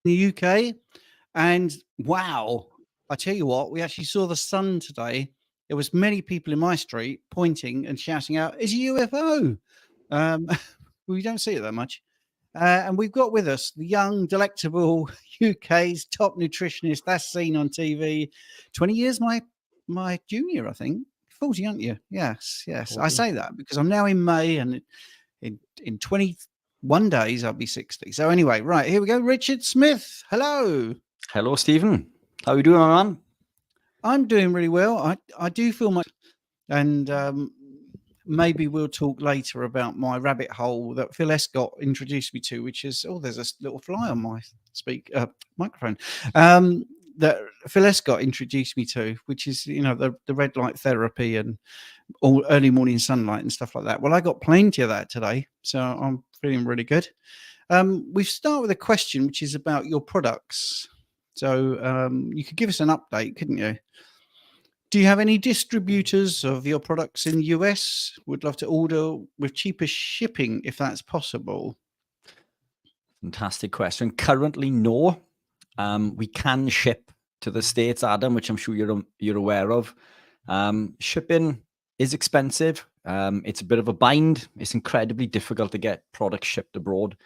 the UK. And wow, I tell you what, we actually saw the sun today. There was many people in my street pointing and shouting out, "It's a UFO." We don't see it that much. And we've got with us the young, delectable UK's top nutritionist. That's seen on TV. 20 years my junior, I think. 40, aren't you? Yes, yes. 40. I say that because I'm now in May, and in 21 days I'll be 60. So anyway, right, here we go. Richard Smith. Hello. Hello, Stephen. How are you doing, my man? I'm doing really well. I do feel much, and maybe we'll talk later about my rabbit hole that Phil Escott introduced me to, which is, there's a little fly on my microphone. That Phil Escott introduced me to, which is, the red light therapy and all early morning sunlight and stuff like that. Well, I got plenty of that today, so I'm feeling really good. We start with a question, which is about your products. So you could give us an update, couldn't you? Do you have any distributors of your products in the US? Would love to order with cheaper shipping if that's possible. Fantastic question. Currently, no. We can ship to the States, Adam, which I'm sure you're aware of. Shipping is expensive. It's a bit of a bind. It's incredibly difficult to get products shipped abroad.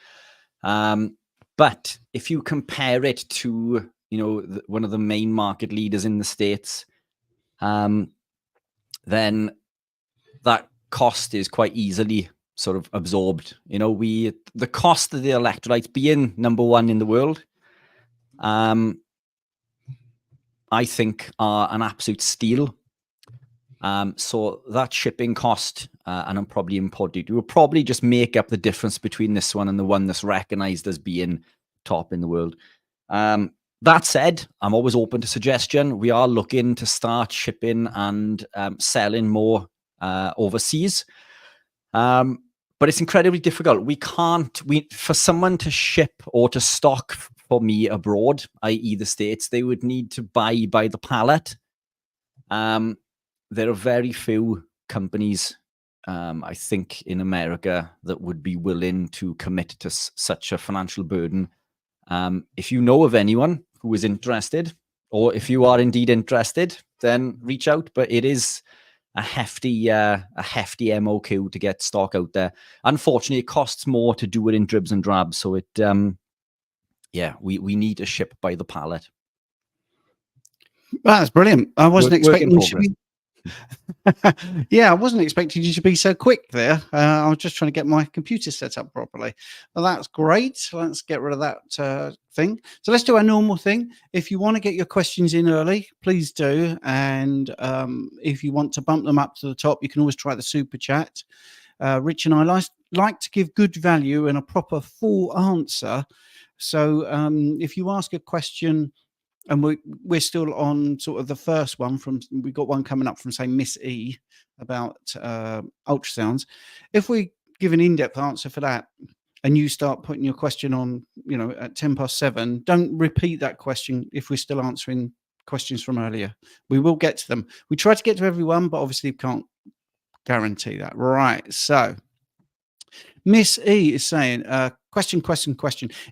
But if you compare it to, one of the main market leaders in the States, then that cost is quite easily sort of absorbed. The cost of the electrolytes being number one in the world, I think are an absolute steal. So that shipping cost, and I'm probably imported, will probably just make up the difference between this one and the one that's recognized as being top in the world. That said, I'm always open to suggestion. We are looking to start shipping and selling more overseas. But it's incredibly difficult. For someone to ship or to stock for me abroad, i.e. the States, they would need to buy by the pallet. There are very few companies, I think, in America that would be willing to commit to such a financial burden. If you know of anyone who is interested, or if you are indeed interested, then reach out. But it is a hefty MOQ to get stock out there. Unfortunately, it costs more to do it in dribs and drabs. So we need to ship by the pallet. That's brilliant. I wasn't expecting you to be... I wasn't expecting you to be so quick there. I was just trying to get my computer set up properly. Well, that's great. Let's get rid of that thing. So let's do our normal thing. If you want to get your questions in early, please do. And if you want to bump them up to the top, you can always try the super chat. Rich and I like to give good value and a proper full answer. So if you ask a question, and we're still on sort of the first one we got one coming up from, say, Miss E about ultrasounds. If we give an in-depth answer for that and you start putting your question on, at 7:10, don't repeat that question if we're still answering questions from earlier. We will get to them. We try to get to everyone, but obviously can't guarantee that. Right. So Miss E is saying, question.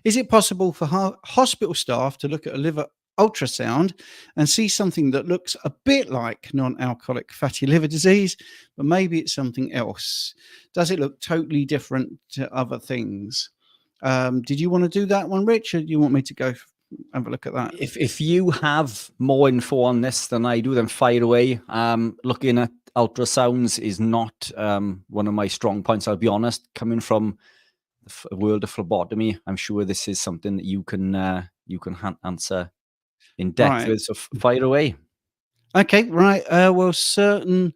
Is it possible for hospital staff to look at a liver ultrasound and see something that looks a bit like non-alcoholic fatty liver disease, but maybe it's something else? Does it look totally different to other things? Did you want to do that one, Rich, or do you want me to go have a look at that? If you have more info on this than I do, then fire away. Looking at ultrasounds is not one of my strong points, I'll be honest. Coming from the world of phlebotomy, I'm sure this is something that you can answer in depth with, so fire away. Okay, right. Well, certain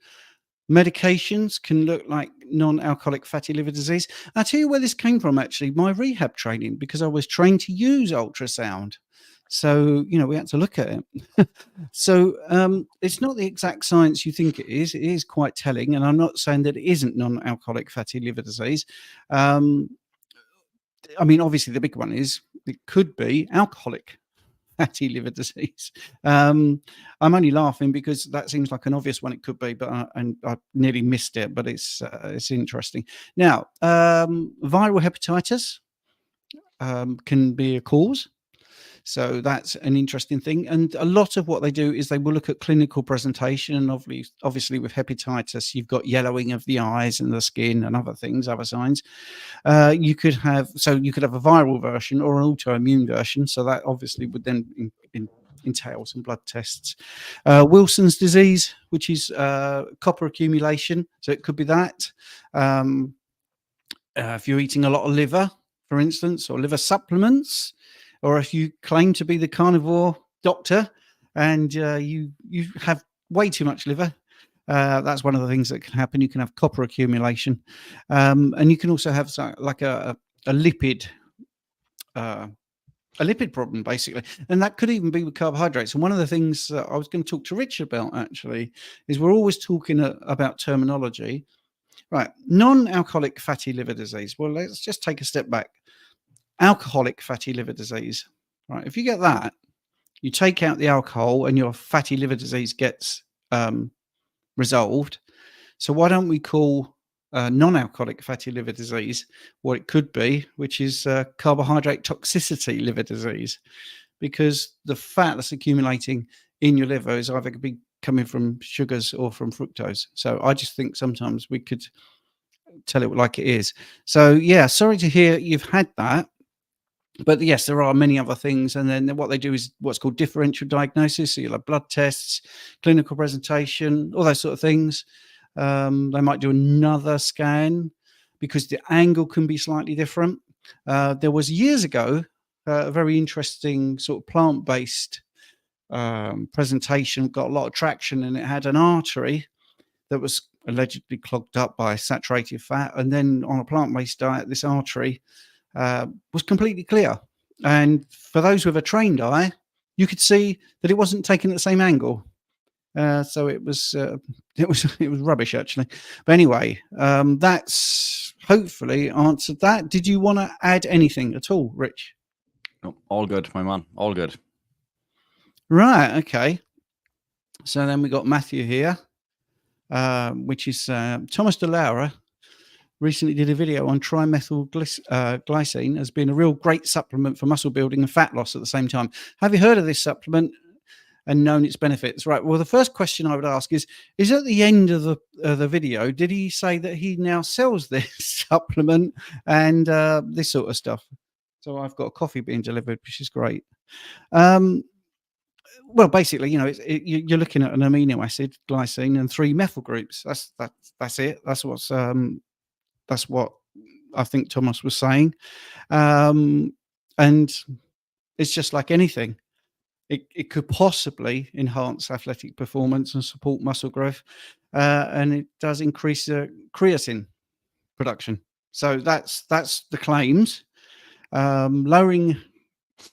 medications can look like non-alcoholic fatty liver disease. I'll tell you where this came from, actually, my rehab training, because I was trained to use ultrasound. So, we had to look at it. So it's not the exact science you think it is. It is quite telling. And I'm not saying that it isn't non-alcoholic fatty liver disease. Obviously, the big one is it could be alcoholic fatty liver disease. I'm only laughing because that seems like an obvious one it could be, but I nearly missed it. But it's interesting. Now, viral hepatitis can be a cause. So that's an interesting thing. And a lot of what they do is they will look at clinical presentation. And obviously with hepatitis, you've got yellowing of the eyes and the skin and other things, other signs. You could have a viral version or an autoimmune version. So that obviously would then entail some blood tests. Wilson's disease, which is copper accumulation. So it could be that. If you're eating a lot of liver, for instance, or liver supplements, or if you claim to be the carnivore doctor and you have way too much liver, that's one of the things that can happen. You can have copper accumulation, and you can also have like a lipid problem, basically, and that could even be with carbohydrates. And one of the things that I was going to talk to Richard about actually is we're always talking about terminology, right? Non-alcoholic fatty liver disease. Well, let's just take a step back. Alcoholic fatty liver disease, right? If you get that, you take out the alcohol and your fatty liver disease gets resolved. So why don't we call non-alcoholic fatty liver disease what it could be, which is carbohydrate toxicity liver disease, because the fat that's accumulating in your liver is either be coming from sugars or from fructose. So I just think sometimes we could tell it like it is. So yeah, sorry to hear you've had that. But yes, there are many other things. And then what they do is what's called differential diagnosis. So you'll have blood tests, clinical presentation, all those sort of things. They might do another scan because the angle can be slightly different. There was years ago a very interesting sort of plant-based presentation, got a lot of traction, and it had an artery that was allegedly clogged up by saturated fat. And then on a plant-based diet, this artery was completely clear. And for those with a trained eye, you could see that it wasn't taken at the same angle. So it was rubbish, actually. But anyway, that's hopefully answered that. Did you want to add anything at all, Rich? No, all good, my man. All good. Right. Okay. So then we got Matthew here, which is Thomas DeLaura. Recently did a video on trimethyl glycine as being a real great supplement for muscle building and fat loss at the same time. Have you heard of this supplement and known its benefits? Right. Well, the first question I would ask is at the end of the video, did he say that he now sells this supplement and this sort of stuff? So I've got a coffee being delivered, which is great. Well, basically, you know, you're looking at an amino acid, glycine, and 3 methyl groups. That's it. That's what I think Thomas was saying. And it's just like anything. It could possibly enhance athletic performance and support muscle growth. And it does increase creatine production. So that's the claims. Lowering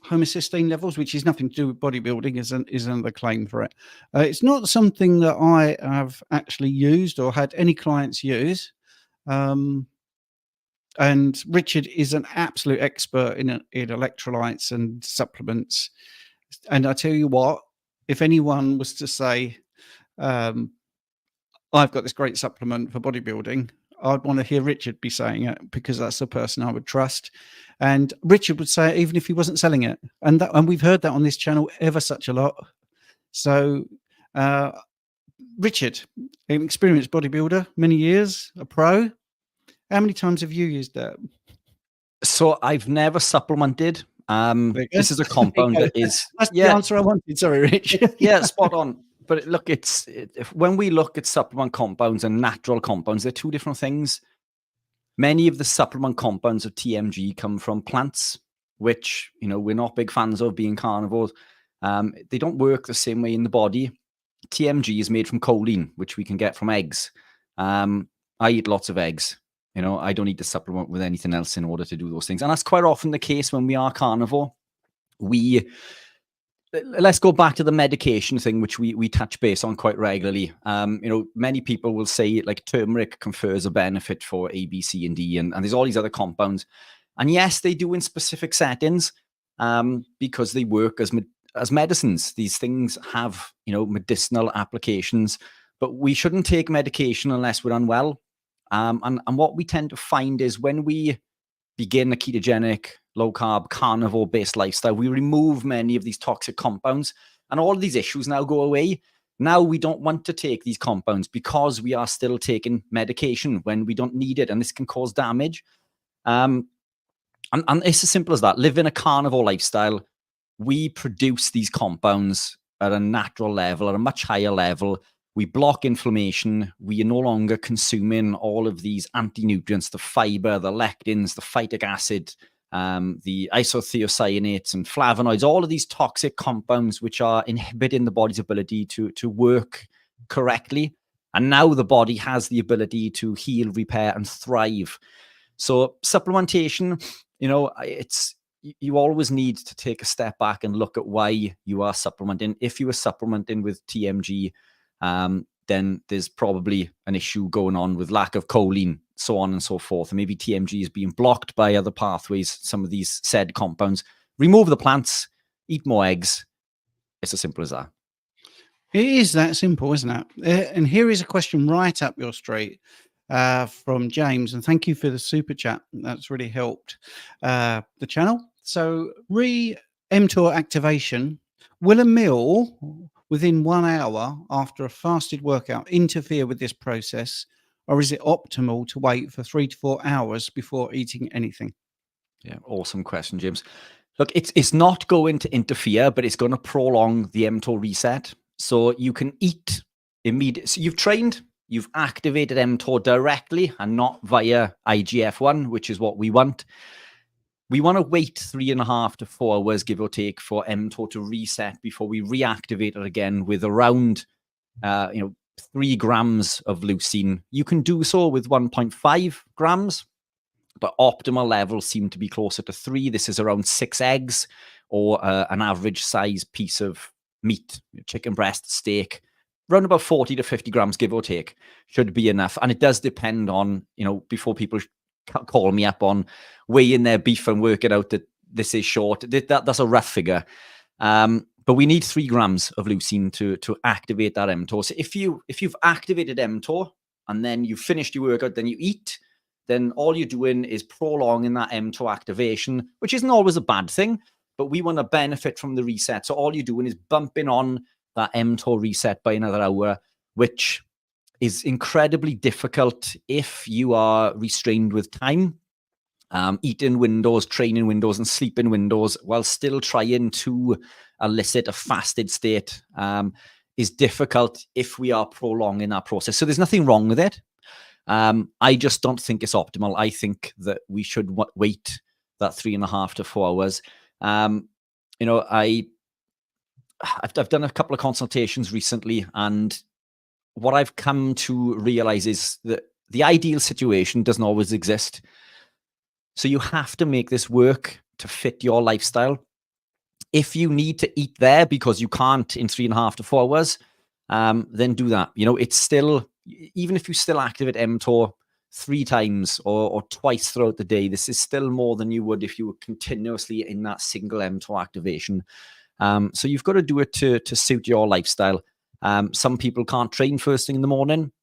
homocysteine levels, which is nothing to do with bodybuilding, is another claim for it. It's not something that I have actually used or had any clients use. And Richard is an absolute expert in electrolytes and supplements. And I tell you what, if anyone was to say, I've got this great supplement for bodybuilding, I'd want to hear Richard be saying it, because that's the person I would trust. And Richard would say it even if he wasn't selling it. And we've heard that on this channel ever such a lot. So Richard, an experienced bodybuilder, many years, a pro. How many times have you used that? So I've never supplemented. This is a compound that is... That's the answer I wanted. Sorry, Rich. Yeah, spot on. But look, when we look at supplement compounds and natural compounds, they're two different things. Many of the supplement compounds of TMG come from plants, which, you know, we're not big fans of, being carnivores. They don't work the same way in the body. TMG is made from choline, which we can get from eggs. I eat lots of eggs. You know, I don't need to supplement with anything else in order to do those things. And that's quite often the case when we are carnivore. Let's go back to the medication thing, which we touch base on quite regularly. You know, many people will say like turmeric confers a benefit for A, B, C, and D, and there's all these other compounds. And yes, they do in specific settings because they work as medicines. These things have, you know, medicinal applications, but we shouldn't take medication unless we're unwell. And what we tend to find is when we begin a ketogenic low-carb, carnivore-based lifestyle, we remove many of these toxic compounds, and all of these issues now go away. Now we don't want to take these compounds because we are still taking medication when we don't need it, and this can cause damage. And it's as simple as that. Living a carnivore lifestyle, we produce these compounds at a natural level, at a much higher level. We block inflammation. We are no longer consuming all of these anti-nutrients, the fiber, the lectins, the phytic acid, the isothiocyanates and flavonoids, all of these toxic compounds which are inhibiting the body's ability to work correctly. And now the body has the ability to heal, repair, and thrive. So supplementation, you always need to take a step back and look at why you are supplementing. If you are supplementing with TMG, then there's probably an issue going on with lack of choline, so on and so forth. And maybe TMG is being blocked by other pathways, some of these said compounds. Remove the plants, eat more eggs. It's as simple as that. It is that simple, isn't it? And here is a question right up your street from James. And thank you for the super chat. That's really helped the channel. So mTOR activation. Will a meal within 1 hour after a fasted workout interfere with this process, or is it optimal to wait for 3 to 4 hours before eating anything? Yeah, awesome question, James. Look, it's not going to interfere, but it's going to prolong the mTOR reset. So you can eat immediately. So you've trained, you've activated mTOR directly and not via IGF-1, which is what we want. We want to wait 3.5 to 4 hours, give or take, for mTOR to reset before we reactivate it again with around 3 grams of leucine. You can do so with 1.5 grams, but optimal levels seem to be closer to 3. This is around 6 eggs or an average size piece of meat, chicken breast, steak. Around about 40 to 50 grams, give or take, should be enough. And it does depend on, before people call me up on weighing their beef and work it out that this is short. That's a rough figure. But we need 3 grams of leucine to activate that mTOR. So if you've activated mTOR and then you've finished your workout, then you eat, then all you're doing is prolonging that mTOR activation, which isn't always a bad thing, but we want to benefit from the reset. So all you're doing is bumping on that mTOR reset by another hour, which is incredibly difficult if you are restrained with time. Eating windows, training windows, and sleeping windows while still trying to elicit a fasted state is difficult if we are prolonging that process. So there's nothing wrong with it. I just don't think it's optimal. I think that we should wait that 3.5 to 4 hours. I've done a couple of consultations recently, and what I've come to realize is that the ideal situation doesn't always exist. So you have to make this work to fit your lifestyle. If you need to eat there because you can't in 3.5 to 4 hours, then do that. It's still, even if you still activate mTOR 3 times or twice throughout the day, this is still more than you would if you were continuously in that single mTOR activation. So you've got to do it to suit your lifestyle. Some people can't train first thing in the morning.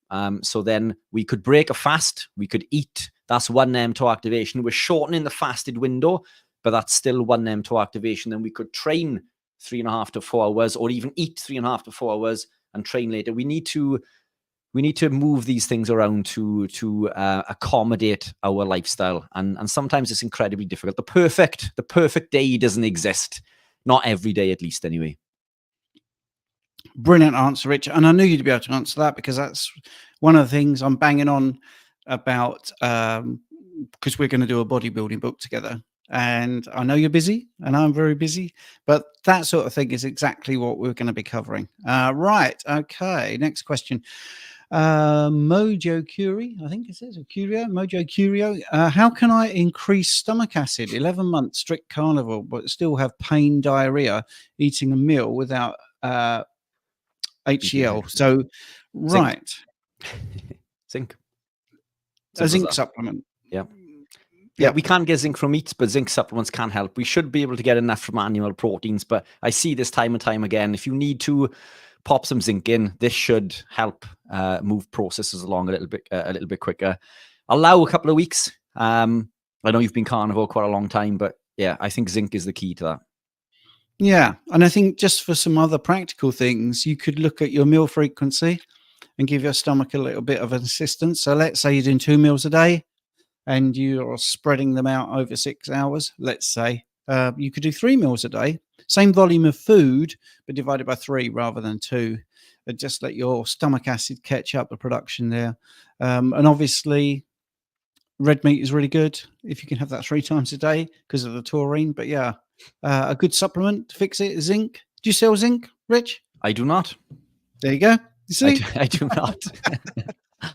So then we could break a fast. We could eat. That's 1 mTOR activation. We're shortening the fasted window, but that's still 1 mTOR activation. Then we could train 3.5 to 4 hours, or even eat 3.5 to 4 hours and train later. We need to move these things around to accommodate our lifestyle. And sometimes it's incredibly difficult. The perfect day doesn't exist. Not every day, at least, anyway. Brilliant answer, Rich. And I knew you'd be able to answer that, because that's one of the things I'm banging on about, because we're going to do a bodybuilding book together. And I know you're busy, and I'm very busy, but that sort of thing is exactly what we're going to be covering. Right. Okay. Next question. Mojo Curie, I think it says, Mojo Curio. How can I increase stomach acid? 11 months strict carnivore, but still have pain, diarrhea, eating a meal without HCl. So, right. Zinc. A zinc supplement. Yeah, we can't get zinc from meats, but zinc supplements can help. We should be able to get enough from animal proteins, but I see this time and time again. If you need to pop some zinc in, this should help move processes along a little bit quicker. Allow a couple of weeks. I know you've been carnivore quite a long time, but yeah, I think zinc is the key to that. Yeah. And I think just for some other practical things, you could look at your meal frequency and give your stomach a little bit of an assistance. So let's say you're doing 2 meals a day and you're spreading them out over 6 hours. Let's say you could do 3 meals a day, same volume of food, but divided by 3 rather than 2. And just let your stomach acid catch up the production there. And obviously, red meat is really good if you can have that 3 times a day because of the taurine. But yeah, a good supplement to fix it is zinc. Do you sell zinc, Rich? I do not. There you go. You see? I do not.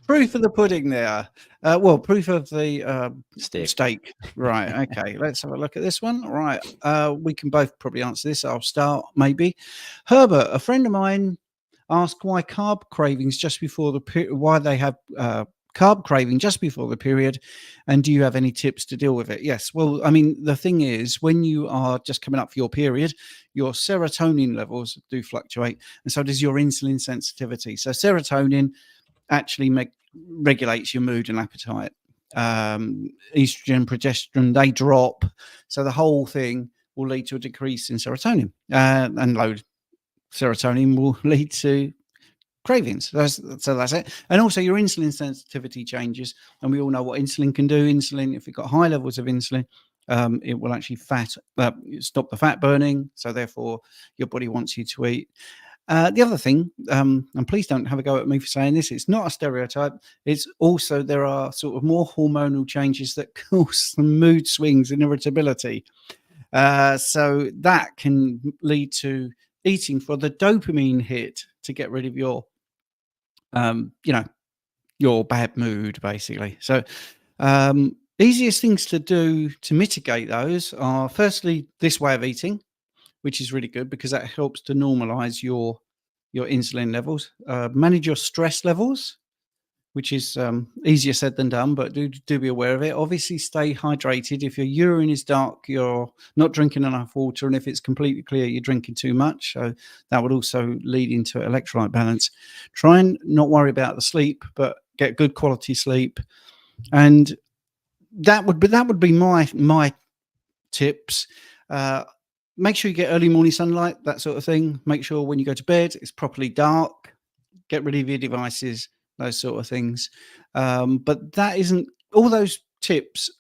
Proof of the pudding there. Well, proof of the steak. Right. Okay. Let's have a look at this one. Right. We can both probably answer this. I'll start maybe. Herbert, a friend of mine, asked why carb cravings just before the why they have carb craving just before the period, and do you have any tips to deal with it? Yes. Well, I mean, the thing is, when you are just coming up for your period, your serotonin levels do fluctuate, and so does your insulin sensitivity. So serotonin actually regulates your mood and appetite. Estrogen, progesterone, they drop, so the whole thing will lead to a decrease in serotonin, and low serotonin will lead to cravings. So that's it. And also your insulin sensitivity changes, and we all know what insulin can do. Insulin, if you've got high levels of insulin, it will actually stop the fat burning, so therefore your body wants you to eat. The other thing, and please don't have a go at me for saying this, it's not a stereotype. It's also there are sort of more hormonal changes that cause some mood swings and irritability. So that can lead to eating for the dopamine hit to get rid of your, your bad mood, basically. So easiest things to do to mitigate those are firstly this way of eating, which is really good because that helps to normalize your insulin levels. Manage your stress levels, which is easier said than done, but do be aware of it. Obviously, stay hydrated. If your urine is dark, you're not drinking enough water, and if it's completely clear, you're drinking too much. So that would also lead into electrolyte balance. Try and not worry about the sleep, but get good quality sleep. And that would be my tips. Make sure you get early morning sunlight, that sort of thing. Make sure when you go to bed, it's properly dark. Get rid of your devices, those sort of things. But that isn't all those tips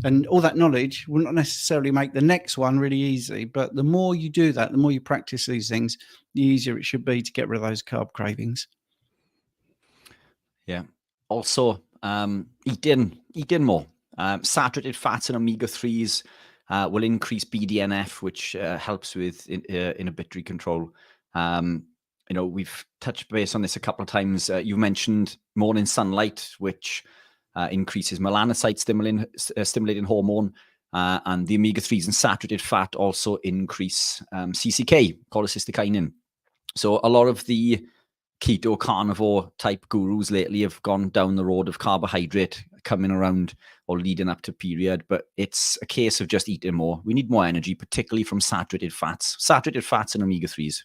and all that knowledge will not necessarily make the next one really easy. But the more you do that, the more you practice these things, the easier it should be to get rid of those carb cravings. Yeah. Also, eating more. Saturated fats and omega-3s will increase BDNF, which helps with inhibitory control. We've touched base on this a couple of times. You mentioned morning sunlight, which increases melanocyte stimulating hormone, and the omega-3s and saturated fat also increase CCK, cholecystokinin. So a lot of the keto carnivore type gurus lately have gone down the road of carbohydrate coming around or leading up to period, but it's a case of just eating more. We need more energy, particularly from saturated fats and omega-3s.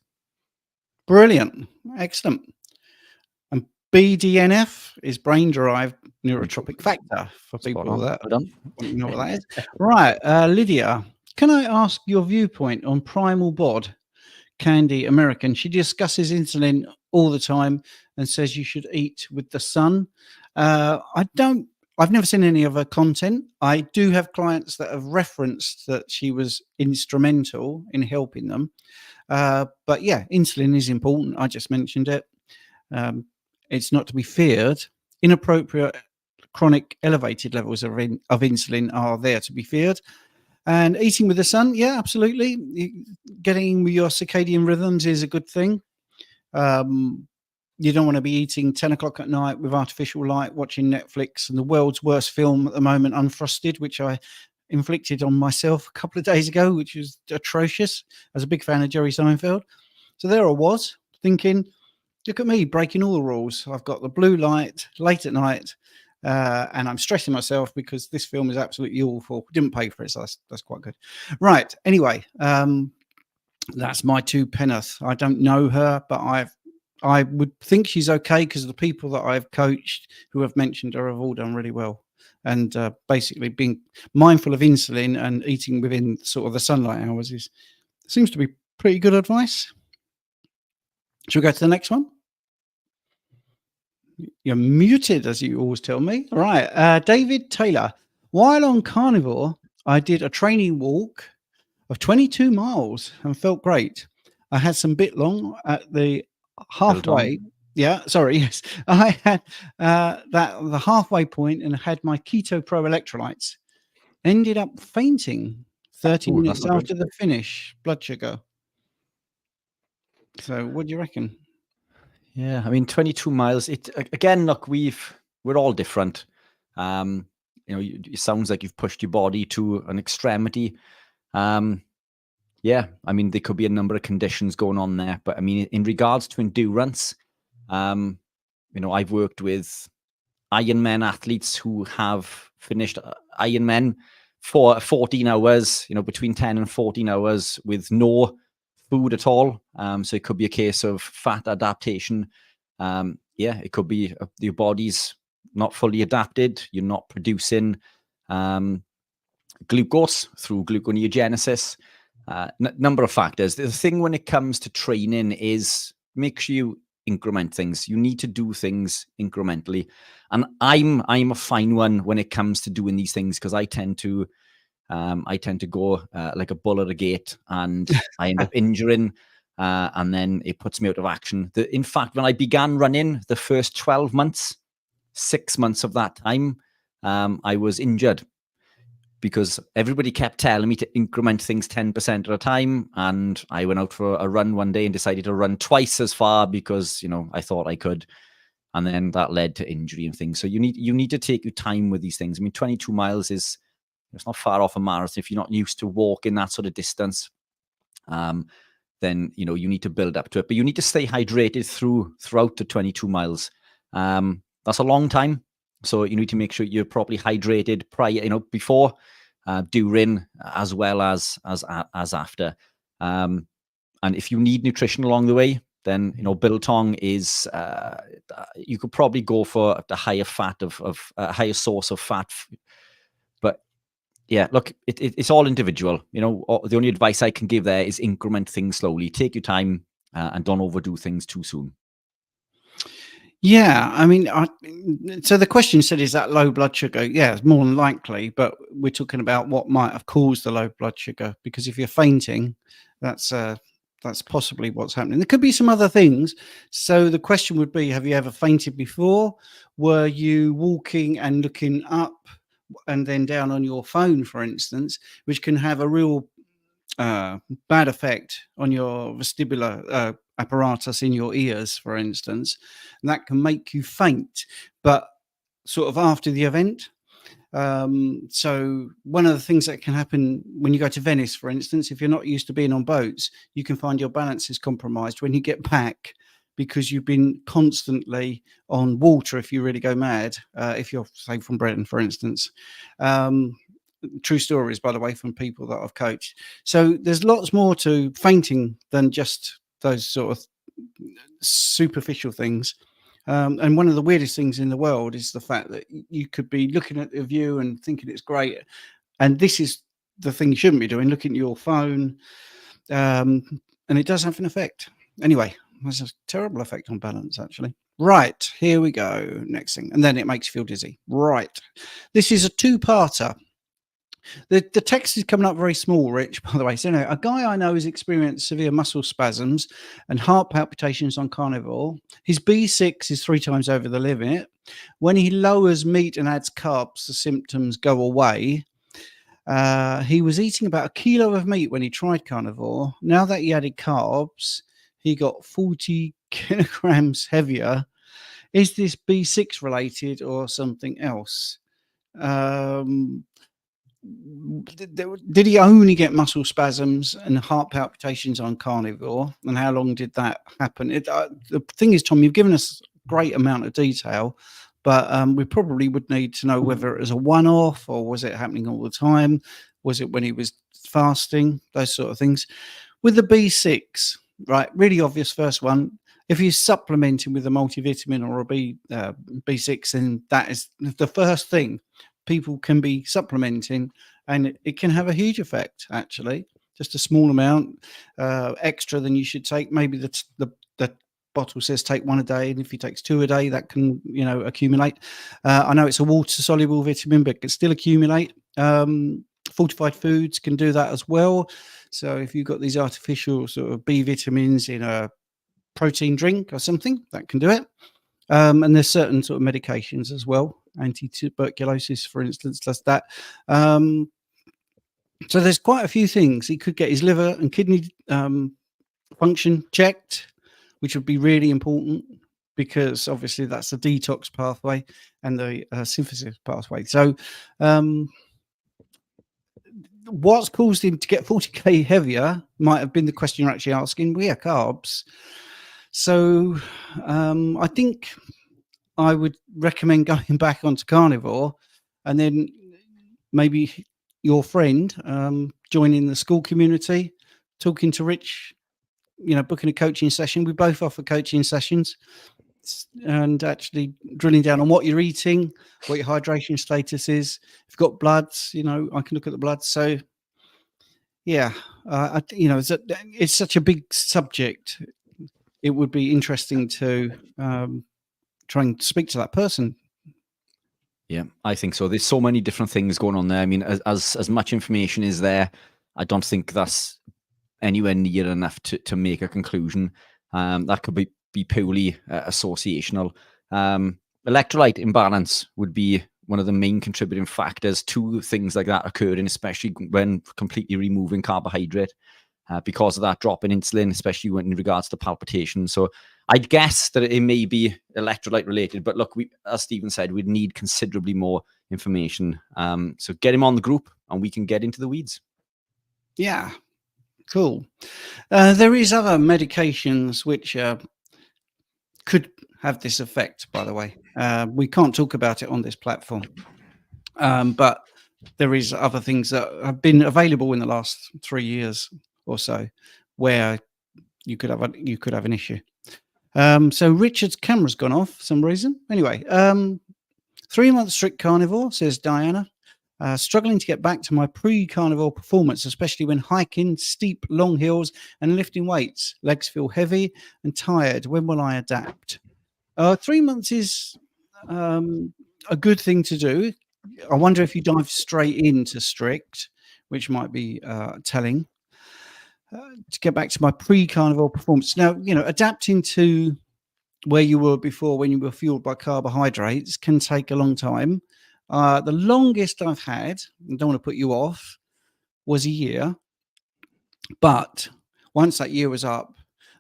Brilliant. Excellent. And BDNF is brain-derived neurotropic factor for people that know what that is. Right. Lydia, can I ask your viewpoint on Primal Bod Candy American? She discusses insulin all the time and says you should eat with the sun. I've never seen any of her content. I do have clients that have referenced that she was instrumental in helping them. But yeah, insulin is important. I just mentioned it. It's not to be feared. Inappropriate chronic elevated levels of insulin are there to be feared. And eating with the sun, yeah, absolutely. Getting with your circadian rhythms is a good thing. You don't want to be eating 10 o'clock at night with artificial light, watching Netflix and the world's worst film at the moment, Unfrosted, which I inflicted on myself a couple of days ago, which was atrocious. I was a big fan of Jerry Seinfeld. So there I was thinking, look at me breaking all the rules. I've got the blue light late at night, and I'm stressing myself because this film is absolutely awful. Didn't pay for it, so that's quite good. Right. Anyway, that's my 2 penneth. I don't know her, but I would think she's okay because the people that I've coached who have mentioned her have all done really well. and basically being mindful of insulin and eating within sort of the sunlight hours seems to be pretty good advice. Should we go to the next one? You're muted, as you always tell me. All right. David Taylor. While on carnivore, I did a training walk of 22 miles and felt great. I had some bit long at the halfway. Yeah, sorry. Yes. I had the halfway point and had my Keto Pro electrolytes. Ended up fainting 30 minutes after the finish. Blood sugar. So what do you reckon? Yeah, I mean, 22 miles. It again, look, we're all different. You know, it sounds like you've pushed your body to an extremity. Yeah, I mean, there could be a number of conditions going on there, but I mean, in regards to endurance, you know, I've worked with Ironman athletes who have finished Ironman for 14 hours, you know, between 10 and 14 hours with no food at all. So it could be a case of fat adaptation. Yeah, it could be your body's not fully adapted. You're not producing glucose through gluconeogenesis. Number of factors. The thing when it comes to training is make sure you increment things. You need to do things incrementally. And I'm a fine one when it comes to doing these things because I tend to go like a bull at a gate, and I end up injuring, and then it puts me out of action. In fact, when I began running, the first 12 months, 6 months of that time, I was injured because everybody kept telling me to increment things 10% at a time. And I went out for a run one day and decided to run twice as far because, you know, I thought I could. And then that led to injury and things. So you need to take your time with these things. I mean, 22 miles it's not far off a marathon. If you're not used to walking that sort of distance, then, you know, you need to build up to it. But you need to stay hydrated throughout the 22 miles. That's a long time. So you need to make sure you're properly hydrated prior, you know, before, during, as well as after. And if you need nutrition along the way, then, you know, biltong is, you could probably go for the higher fat of a higher source of fat. But yeah, look, it's all individual. You know, the only advice I can give there is increment things slowly. Take your time and don't overdo things too soon. Yeah, I mean, so the question said, is that low blood sugar? Yeah, it's more than likely, but we're talking about what might have caused the low blood sugar, because if you're fainting, that's possibly what's happening. There could be some other things. So the question would be, have you ever fainted before? Were you walking and looking up and then down on your phone, for instance, which can have a real bad effect on your vestibular apparatus in your ears, for instance, and that can make you faint, but sort of after the event. So one of the things that can happen when you go to Venice, for instance, if you're not used to being on boats, you can find your balance is compromised when you get back because you've been constantly on water if you really go mad, if you're, say, from Britain, for instance. True stories, by the way, from people that I've coached. So there's lots more to fainting than just those sort of superficial things. And one of the weirdest things in the world is the fact that you could be looking at the view and thinking it's great. And this is the thing you shouldn't be doing, looking at your phone. And it does have an effect. Anyway, there's a terrible effect on balance, actually. Right, here we go. Next thing. And then it makes you feel dizzy. Right. This is a two-parter. The text is coming up very small, Rich, by the way. So, a guy I know has experienced severe muscle spasms and heart palpitations on carnivore. His B6 is 3 times over the limit. When he lowers meat and adds carbs, the symptoms go away. He was eating about 1 kilo of meat when he tried carnivore. Now that he added carbs, he got 40 kilograms heavier. Is this B6 related or something else? Did he only get muscle spasms and heart palpitations on carnivore, and how long did that happen? The thing is, Tom, you've given us a great amount of detail, but we probably would need to know whether it was a one-off or was it happening all the time. Was it when he was fasting? Those sort of things. With the B6, right, really obvious first one. If you're supplementing with a multivitamin or a B6, then that is the first thing. people can be supplementing, and it can have a huge effect, actually. Just a small amount extra than you should take. Maybe the bottle says take 1 a day, and if he takes 2 a day, that can, you know, accumulate. I know it's a water-soluble vitamin, but it can still accumulate. Fortified foods can do that as well. So if you've got these artificial sort of B vitamins in a protein drink or something, that can do it. And there's certain sort of medications as well. Anti-tuberculosis, for instance, does that. So there's quite a few things. He could get his liver and kidney function checked, which would be really important, because obviously that's the detox pathway and the synthesis pathway. So what's caused him to get 40k heavier might have been the question you're actually asking. Well, yeah, carbs. So I think I would recommend going back onto carnivore, and then maybe your friend joining the Skool community, talking to Rich, you know, booking a coaching session. We both offer coaching sessions, and actually drilling down on what you're eating, what your hydration status is. If you've got bloods, you know, I can look at the blood. So yeah, you know, it's such a big subject. It would be interesting to try and speak to that person. Yeah, I think so. There's so many different things going on there. I mean, as much information is there, I don't think that's anywhere near enough to make a conclusion. That could be purely associational. Electrolyte imbalance would be one of the main contributing factors to things like that occurring, especially when completely removing carbohydrate, because of that drop in insulin, especially in regards to palpitations. So I'd guess that it may be electrolyte related, but look, as Stephen said, we'd need considerably more information. So get him on the group and we can get into the weeds. Yeah, cool. There is other medications which could have this effect, by the way. We can't talk about it on this platform, but there is other things that have been available in the last 3 years or so where you could have an issue. So Richard's camera's gone off for some reason. Anyway, 3 months strict carnivore, says Diana. Struggling to get back to my pre-carnivore performance, especially when hiking steep, long hills and lifting weights. Legs feel heavy and tired. When will I adapt? 3 months is a good thing to do. I wonder if you dive straight into strict, which might be telling. To get back to my pre-carnivore performance. Now, you know, adapting to where you were before when you were fueled by carbohydrates can take a long time. The longest I've had, I don't want to put you off, was a year. But once that year was up,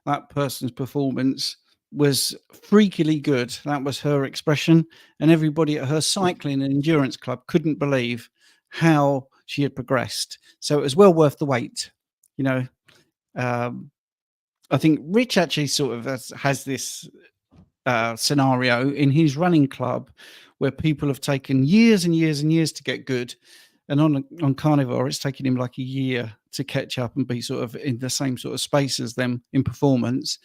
that person's performance was freakily good. That was her expression. And everybody at her cycling and endurance club couldn't believe how she had progressed. So it was well worth the wait, you know. I think Rich actually sort of has this scenario in his running club where people have taken years and years and years to get good, and on carnivore it's taken him like a year to catch up and be sort of in the same sort of space as them in performance.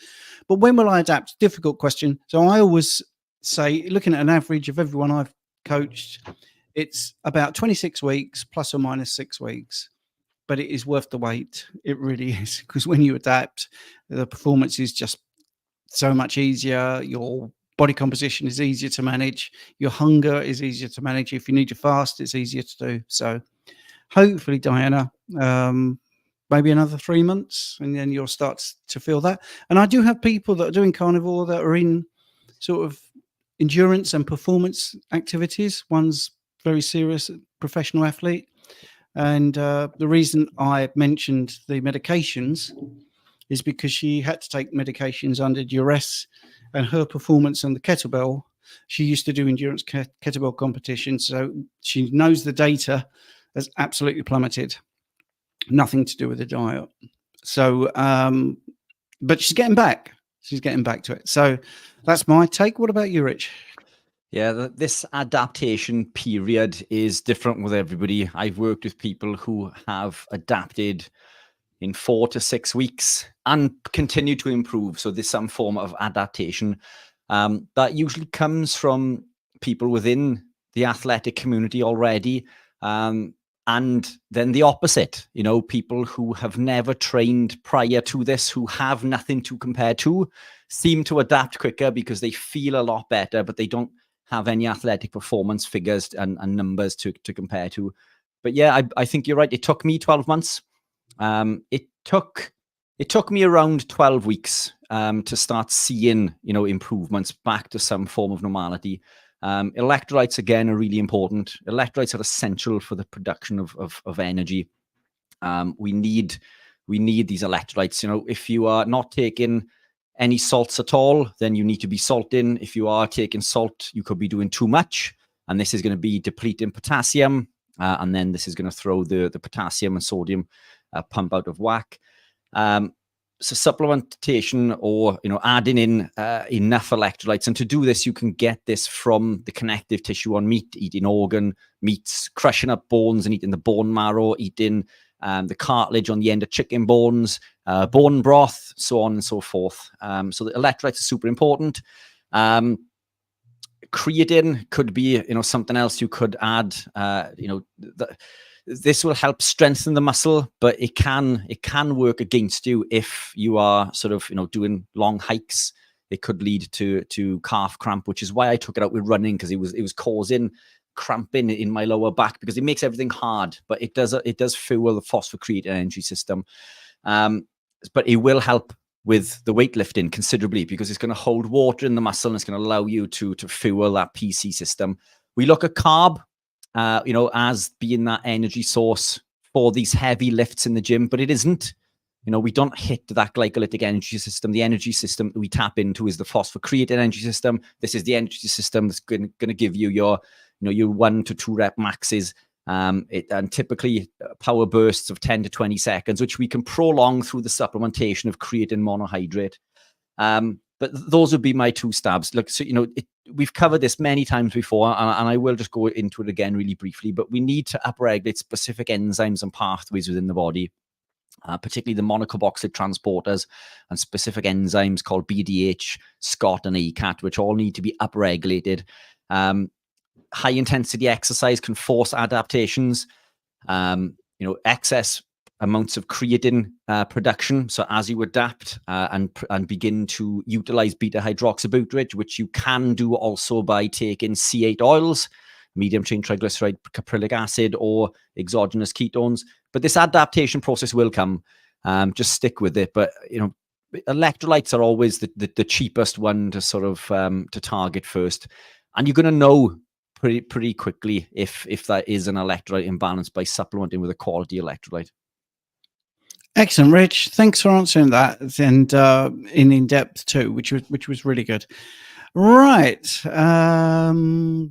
But when will I adapt? Difficult question. So I always say, looking at an average of everyone I've coached, it's about 26 weeks plus or minus 6 weeks. But it is worth the wait. It really is, because when you adapt, the performance is just so much easier. Your body composition is easier to manage. Your hunger is easier to manage. If you need to fast, it's easier to do. So hopefully, Diana, maybe another 3 months, and then you'll start to feel that. And I do have people that are doing carnivore that are in sort of endurance and performance activities. One's very serious professional athlete. And the reason I mentioned the medications is because she had to take medications under duress, and her performance on the kettlebell, she used to do endurance kettlebell competitions, so she knows the data has absolutely plummeted. Nothing to do with the diet. So, but she's getting back. She's getting back to it. So that's my take. What about you, Rich? Yeah, this adaptation period is different with everybody. I've worked with people who have adapted in 4 to 6 weeks and continue to improve. So there's some form of adaptation that usually comes from people within the athletic community already. And then the opposite, people who have never trained prior to this, who have nothing to compare to, seem to adapt quicker because they feel a lot better, but they don't have any athletic performance figures and numbers to compare to. But yeah, I think you're right. It took me 12 months. It took me around 12 weeks to start seeing, improvements back to some form of normality. Electrolytes, again, are really important. Electrolytes are essential for the production of energy. We need these electrolytes. If you are not taking any salts at all, then you need to be salting. If you are taking salt, you could be doing too much, and this is going to be depleting potassium, and then this is going to throw the potassium and sodium pump out of whack. So supplementation, or adding in enough electrolytes, and to do this you can get this from the connective tissue on meat, eating organ meats, crushing up bones and eating the bone marrow, eating the cartilage on the end of chicken bones, bone broth, so on and so forth. So the electrolytes are super important. Creatine could be something else you could add. This will help strengthen the muscle, but it can work against you if you are sort of doing long hikes. It could lead to calf cramp, which is why I took it out with running, because it was causing cramping in my lower back, because it makes everything hard, but it does fuel the phosphocreatine energy system. But it will help with the weightlifting considerably, because it's going to hold water in the muscle and it's going to allow you to fuel that PC system. We look at carb as being that energy source for these heavy lifts in the gym, but it isn't. We don't hit that glycolytic energy system. The energy system that we tap into is the phosphocreatine energy system. This is the energy system that's going to give you your 1 to 2 rep maxes, and typically power bursts of 10 to 20 seconds, which we can prolong through the supplementation of creatine monohydrate. But those would be my 2 stabs. Look, so we've covered this many times before, and I will just go into it again really briefly. But we need to upregulate specific enzymes and pathways within the body, particularly the monocarboxylate transporters and specific enzymes called BDH, SCOT, and ACAT, which all need to be upregulated. High intensity exercise can force adaptations. Excess amounts of creatine production. So as you adapt and begin to utilize beta hydroxybutyrate, which you can do also by taking C8 oils, medium chain triglyceride, caprylic acid, or exogenous ketones. But this adaptation process will come. Just stick with it. But electrolytes are always the cheapest one to sort of to target first, and you're going to know pretty quickly if that is an electrolyte imbalance by supplementing with a quality electrolyte. Excellent, Rich. Thanks for answering that, and in depth too, which was really good. Right,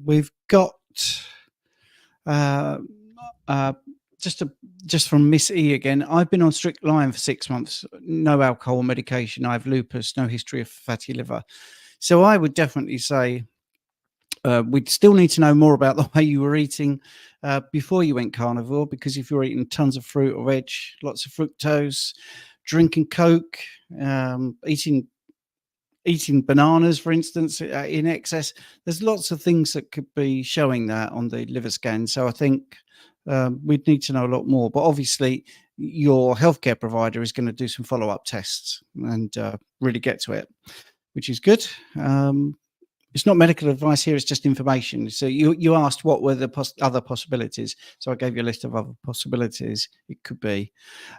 we've got just from Miss E again. I've been on strict line for 6 months, no alcohol medication. I have lupus, no history of fatty liver. So I would definitely say we'd still need to know more about the way you were eating before you went carnivore, because if you're eating tons of fruit or veg, lots of fructose, drinking Coke, eating bananas, for instance, in excess, there's lots of things that could be showing that on the liver scan. So I think we'd need to know a lot more. But obviously, your healthcare provider is going to do some follow-up tests and really get to it, which is good. It's not medical advice here, it's just information. So you asked what were the other possibilities. So I gave you a list of other possibilities it could be.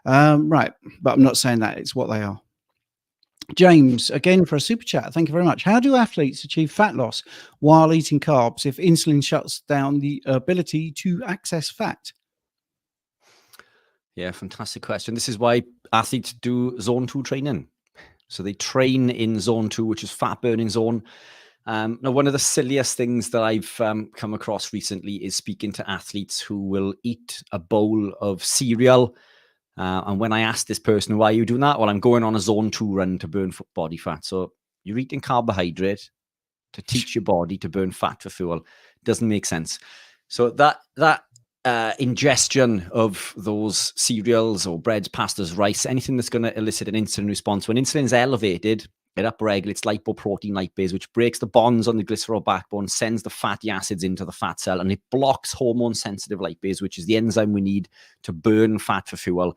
Right, but I'm not saying that, it's what they are. James, again for a super chat, thank you very much. How do athletes achieve fat loss while eating carbs if insulin shuts down the ability to access fat? Yeah, fantastic question. This is why athletes do zone 2 training. So they train in zone 2, which is fat burning zone. Now, one of the silliest things that I've come across recently is speaking to athletes who will eat a bowl of cereal. And when I ask this person, why are you doing that? Well, I'm going on a zone 2 run to burn body fat. So you're eating carbohydrate to teach your body to burn fat for fuel. Doesn't make sense. So that ingestion of those cereals or breads, pastas, rice, anything that's going to elicit an insulin response, when insulin is elevated, It upregulates lipoprotein lipase, which breaks the bonds on the glycerol backbone, sends the fatty acids into the fat cell, and it blocks hormone-sensitive lipase, which is the enzyme we need to burn fat for fuel.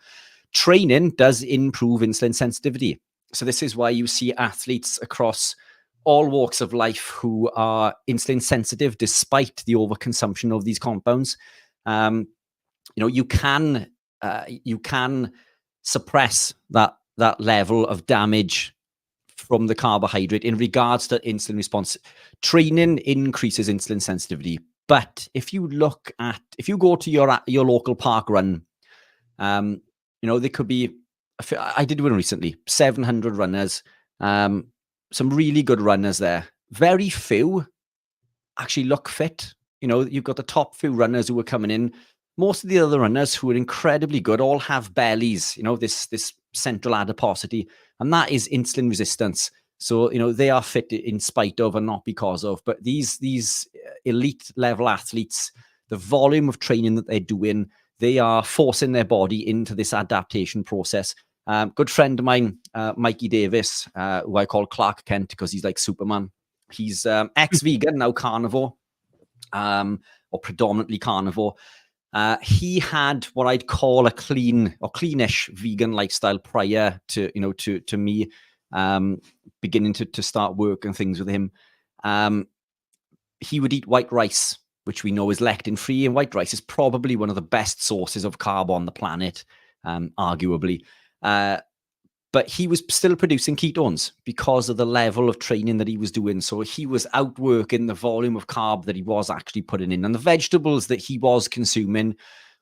Training does improve insulin sensitivity. So this is why you see athletes across all walks of life who are insulin sensitive despite the overconsumption of these compounds. You can suppress that level of damage from the carbohydrate in regards to insulin response. Training increases insulin sensitivity, but if you go to your local park run, there could be, I did one recently, 700 runners, some really good runners there. Very few actually look fit. You've got the top few runners who are coming in. Most of the other runners who are incredibly good all have bellies, this central adiposity, and that is insulin resistance. So, they are fit in spite of and not because of. But these elite level athletes, the volume of training that they're doing, they are forcing their body into this adaptation process. Good friend of mine, Mikey Davis, who I call Clark Kent because he's like Superman. He's ex-vegan, now carnivore, or predominantly carnivore. He had what I'd call a clean or cleanish vegan lifestyle prior to me beginning to start work and things with him. He would eat white rice, which we know is lectin free, and white rice is probably one of the best sources of carb on the planet, arguably. But he was still producing ketones because of the level of training that he was doing. So he was outworking the volume of carb that he was actually putting in. And the vegetables that he was consuming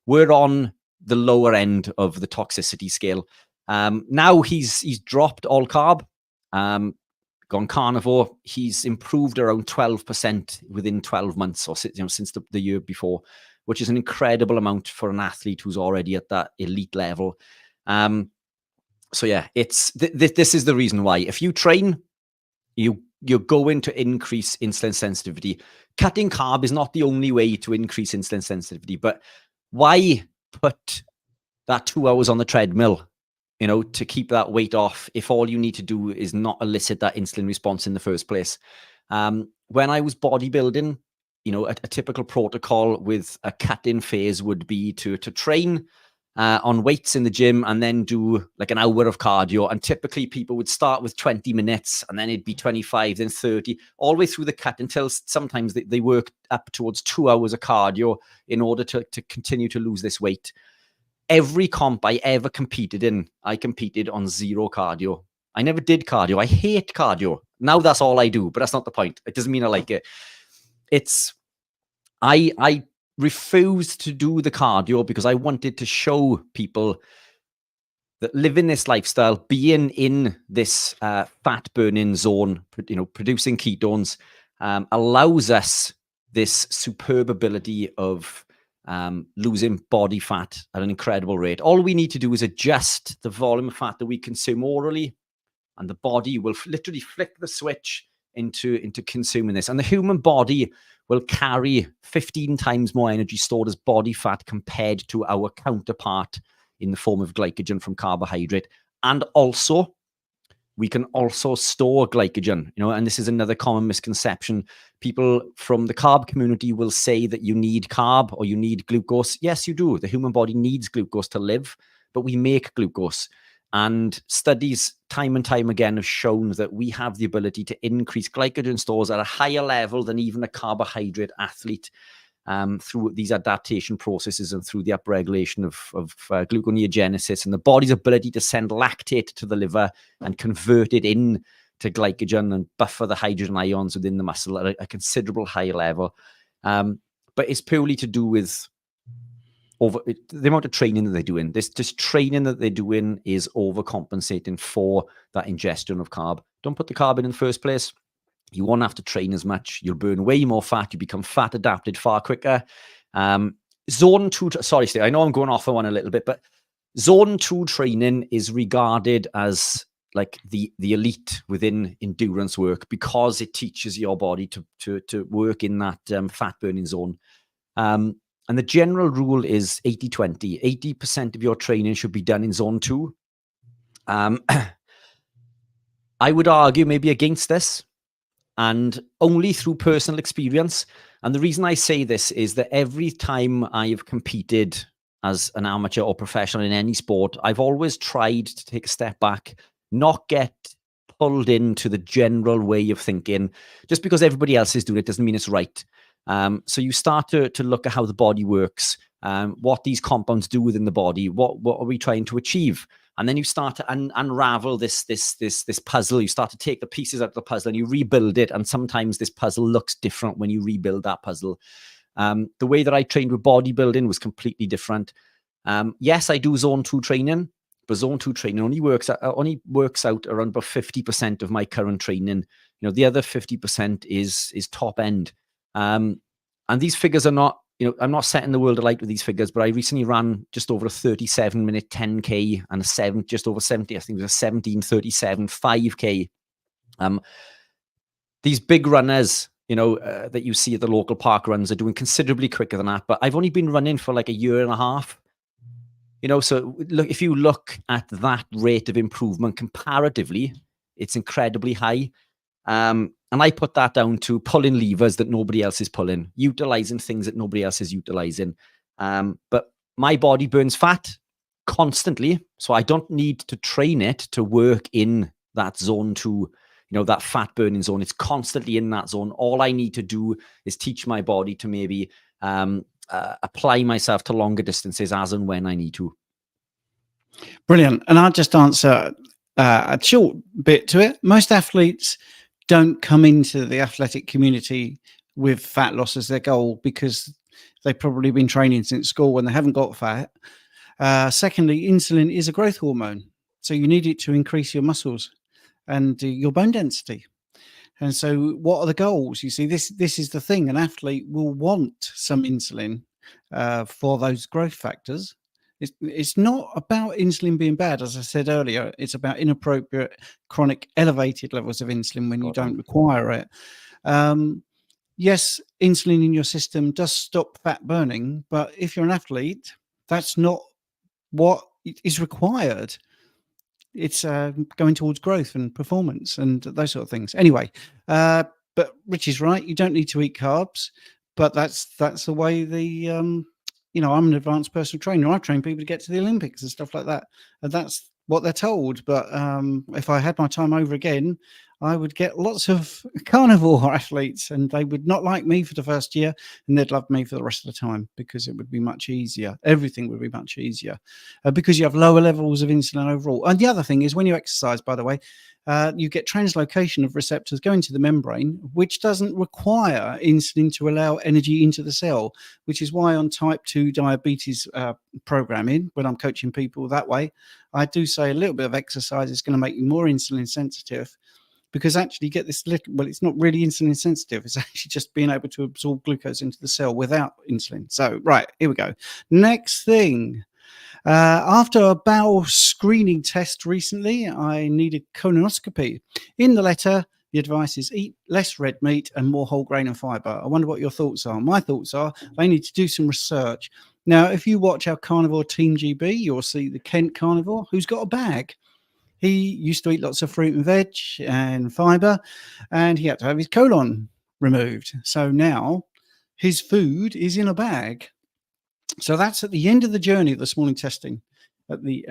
were on the lower end of the toxicity scale. Now he's dropped all carb, gone carnivore. He's improved around 12% within 12 months or since the year before, which is an incredible amount for an athlete who's already at that elite level. So yeah, this is the reason why. If you train, you're going to increase insulin sensitivity. Cutting carb is not the only way to increase insulin sensitivity, but why put that 2 hours on the treadmill, to keep that weight off if all you need to do is not elicit that insulin response in the first place? When I was bodybuilding, a typical protocol with a cut-in phase would be to train on weights in the gym and then do like an hour of cardio. And typically people would start with 20 minutes and then it'd be 25, then 30, all the way through the cut until sometimes they work up towards 2 hours of cardio in order to continue to lose this weight. Every comp I ever competed in, I competed on zero cardio. I never did cardio. I hate cardio. Now that's all I do, but that's not the point. It doesn't mean I like it. I refused to do the cardio because I wanted to show people that living this lifestyle, being in this fat burning zone, producing ketones, allows us this superb ability of losing body fat at an incredible rate. All we need to do is adjust the volume of fat that we consume orally, and the body will literally flick the switch into consuming this. And the human body will carry 15 times more energy stored as body fat compared to our counterpart in the form of glycogen from carbohydrate. And also, we can also store glycogen, and this is another common misconception. People from the carb community will say that you need carb or you need glucose. Yes, you do. The human body needs glucose to live, but we make glucose. And studies time and time again have shown that we have the ability to increase glycogen stores at a higher level than even a carbohydrate athlete through these adaptation processes and through the upregulation of gluconeogenesis and the body's ability to send lactate to the liver and convert it in to glycogen and buffer the hydrogen ions within the muscle at a considerable high level. But it's purely to do with the amount of training that they're doing. This training that they're doing is overcompensating for that ingestion of carb. Don't put the carb in the first place. You won't have to train as much. You'll burn way more fat. You become fat adapted far quicker. Zone 2, sorry, Steve, I know I'm going off on one a little bit, but Zone 2 training is regarded as like the elite within endurance work because it teaches your body to work in that fat burning zone. And the general rule is 80-20. 80% of your training should be done in Zone 2. I would argue maybe against this, and only through personal experience. And the reason I say this is that every time I have competed as an amateur or professional in any sport, I've always tried to take a step back, not get pulled into the general way of thinking. Just because everybody else is doing it doesn't mean it's right. So you start to look at how the body works, what these compounds do within the body, what are we trying to achieve? And then you start to unravel this puzzle. You start to take the pieces out of the puzzle and you rebuild it. And sometimes this puzzle looks different when you rebuild that puzzle. The way that I trained with bodybuilding was completely different. Yes, I do zone 2 training, but zone 2 training only works out around about 50% of my current training. The other 50% is top end. And these figures are not, I'm not setting the world alight with these figures, but I recently ran just over a 37-minute 10K and just over 70, I think it was a 17:37 5K. These big runners, that you see at the local park runs are doing considerably quicker than that, but I've only been running for like a year and a half. So look, if you look at that rate of improvement comparatively, it's incredibly high. And I put that down to pulling levers that nobody else is pulling, utilizing things that nobody else is utilizing. But my body burns fat constantly, so I don't need to train it to work in that zone 2, that fat burning zone. It's constantly in that zone. All I need to do is teach my body to maybe apply myself to longer distances as and when I need to. Brilliant. And I'll just answer a short bit to it. Most athletes don't come into the athletic community with fat loss as their goal because they've probably been training since school when they haven't got fat. Secondly, insulin is a growth hormone, so you need it to increase your muscles and your bone density. And so what are the goals? You see, this is the thing. An athlete will want some insulin for those growth factors. It's not about insulin being bad. As I said earlier, it's about inappropriate, chronic, elevated levels of insulin when you don't require it. Yes, insulin in your system does stop fat burning, but if you're an athlete, that's not what is required. It's going towards growth and performance and those sort of things. Anyway, but Rich is right. You don't need to eat carbs, but that's the way I'm an advanced personal trainer. I train people to get to the Olympics and stuff like that. And that's what they're told. But if I had my time over again, I would get lots of carnivore athletes and they would not like me for the first year and they'd love me for the rest of the time because it would be much easier. Everything would be much easier because you have lower levels of insulin overall. And the other thing is when you exercise, by the way, you get translocation of receptors going to the membrane, which doesn't require insulin to allow energy into the cell, which is why on type 2 diabetes programming, when I'm coaching people that way, I do say a little bit of exercise is going to make you more insulin sensitive. Because actually you get this well, it's not really insulin sensitive. It's actually just being able to absorb glucose into the cell without insulin. So, right, here we go. Next thing. After a bowel screening test recently, I needed colonoscopy. In the letter, the advice is eat less red meat and more whole grain and fiber. I wonder what your thoughts are. My thoughts are they need to do some research. Now, if you watch our Carnivore Team GB, you'll see the Kent carnivore who's got a bag. He used to eat lots of fruit and veg and fiber, and he had to have his colon removed. So now his food is in a bag. So that's at the end of the journey of the small intestine, at the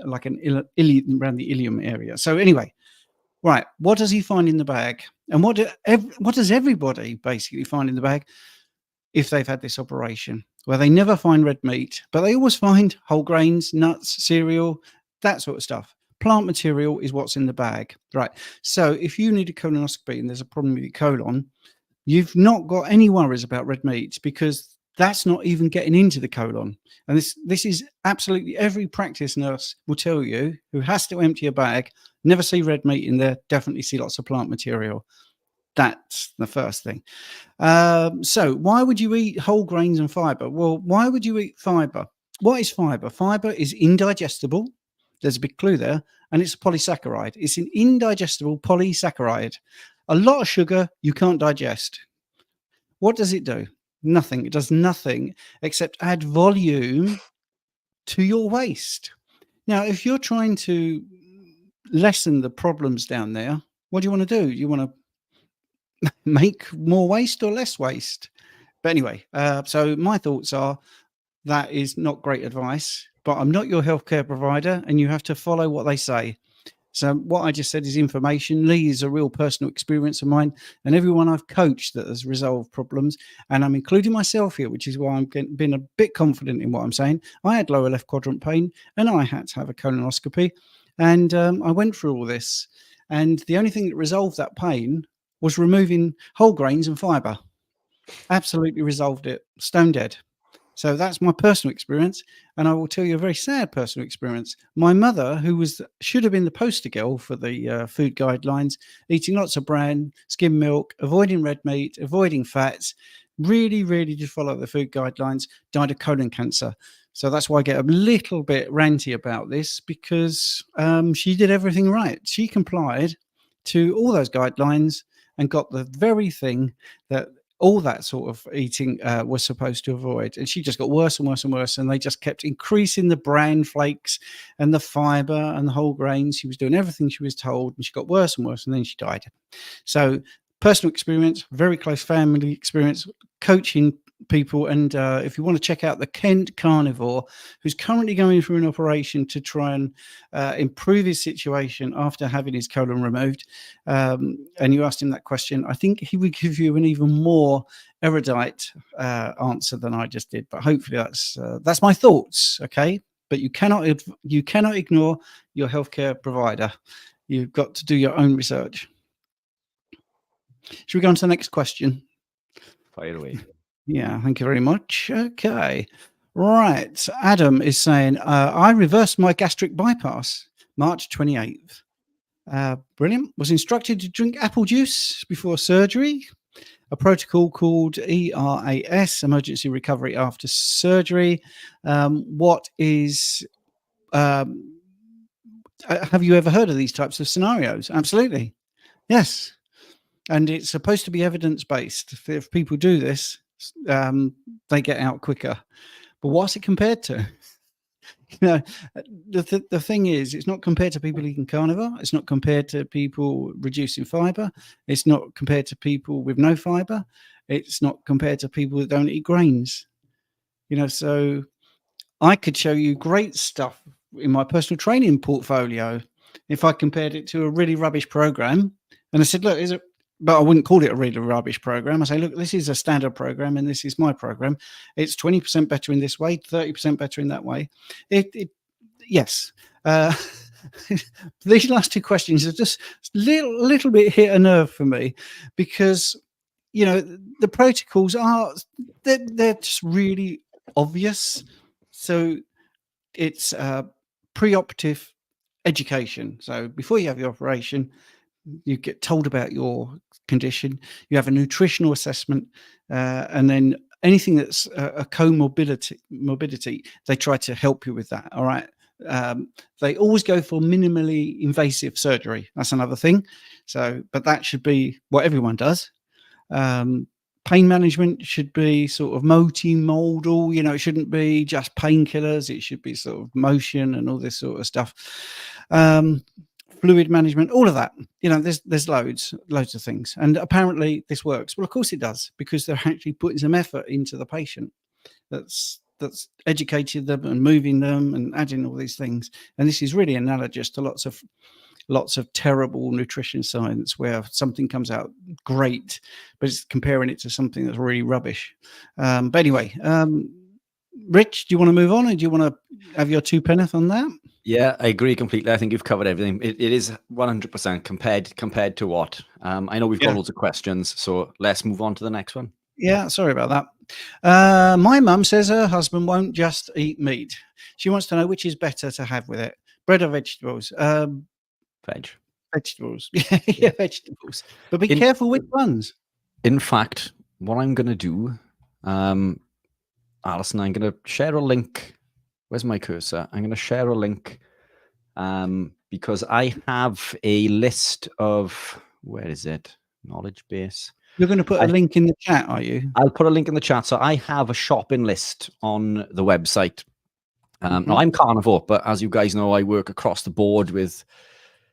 like an around the ileum area. So anyway, right, what does he find in the bag? And what does everybody basically find in the bag if they've had this operation? Well, they never find red meat, but they always find whole grains, nuts, cereal, that sort of stuff. Plant material is what's in the bag, right? So if you need a colonoscopy and there's a problem with your colon, you've not got any worries about red meat because that's not even getting into the colon. And this is absolutely every practice nurse will tell you who has to empty a bag, never see red meat in there, definitely see lots of plant material. That's the first thing. So why would you eat whole grains and fiber? Well, why would you eat fiber? What is fiber? Fiber is indigestible. There's a big clue there. And it's a polysaccharide. It's an indigestible polysaccharide. A lot of sugar you can't digest. What does it do? Nothing. It does nothing except add volume to your waist. Now, if you're trying to lessen the problems down there, what do you want to do? You want to make more waste or less waste? But anyway, so my thoughts are that is not great advice, but I'm not your healthcare provider and you have to follow what they say. So what I just said is information. Lee is a real personal experience of mine, and everyone I've coached that has resolved problems, and I'm including myself here, which is why I'm been a bit confident in what I'm saying. I had lower left quadrant pain, and I had to have a colonoscopy, and I went through all this, and the only thing that resolved that pain was removing whole grains and fiber. Absolutely resolved it, stone dead. So that's my personal experience, and I will tell you a very sad personal experience. My mother, who should have been the poster girl for the food guidelines, eating lots of bran, skim milk, avoiding red meat, avoiding fats, really, really did follow the food guidelines, died of colon cancer. So that's why I get a little bit ranty about this, because she did everything right. She complied to all those guidelines and got the very thing that all that sort of eating was supposed to avoid. And she just got worse and worse and worse. And they just kept increasing the bran flakes and the fiber and the whole grains. She was doing everything she was told, and she got worse and worse. And then she died. So personal experience, very close family experience, coaching people. And if you want to check out the Kent Carnivore, who's currently going through an operation to try and improve his situation after having his colon removed, and you asked him that question, I think he would give you an even more erudite answer than I just did. But hopefully that's my thoughts. Okay, but you cannot ignore your healthcare provider. You've got to do your own research. Should we go on to the next question? Fire away. Yeah, thank you very much. Okay. Right. Adam is saying, I reversed my gastric bypass March 28th. Brilliant. Was instructed to drink apple juice before surgery. A protocol called ERAS, Emergency Recovery After Surgery. Have you ever heard of these types of scenarios? Absolutely. Yes. And it's supposed to be evidence-based. If people do this, they get out quicker. But what's it compared to? The thing is, it's not compared to people eating carnivore. It's not compared to people reducing fiber. It's not compared to people with no fiber. It's not compared to people that don't eat grains. So I could show you great stuff in my personal training portfolio if I compared it to a really rubbish program. And I said, look, but I wouldn't call it a really rubbish program. I say, look, this is a standard program and this is my program. It's 20% better in this way, 30% better in that way. Yes. These last two questions are just a little bit hit a nerve for me, because, the protocols they're just really obvious. So it's preoperative education. So before you have your operation, you get told about your condition, you have a nutritional assessment, and then anything that's a morbidity, they try to help you with that. All right. They always go for minimally invasive surgery. That's another thing. But that should be what everyone does. Pain management should be sort of multimodal. It shouldn't be just painkillers. It should be sort of motion and all this sort of stuff. Fluid management, all of that. There's loads of things, and apparently this works. Well, of course it does, because they're actually putting some effort into the patient that's educated them and moving them and adding all these things. And this is really analogous to lots of terrible nutrition science, where something comes out great, but it's comparing it to something that's really rubbish. But anyway, Rich, do you want to move on, or do you want to have your two penneth on that? Yeah, I agree completely. I think you've covered everything. It is 100% compared to what? I know we've got loads of questions, so let's move on to the next one. Yeah, sorry about that. My mum says her husband won't just eat meat. She wants to know which is better to have with it, bread or vegetables. Vegetables. Yeah, vegetables. But be careful which ones. In fact, what I'm going to do, Alison, I'm going to share a link. Where's my cursor? I'm going to share a link because I have a list of, where is it? Knowledge base. You're going to put a link in the chat, are you? I'll put a link in the chat. So I have a shopping list on the website. Now, I'm carnivore, but as you guys know, I work across the board with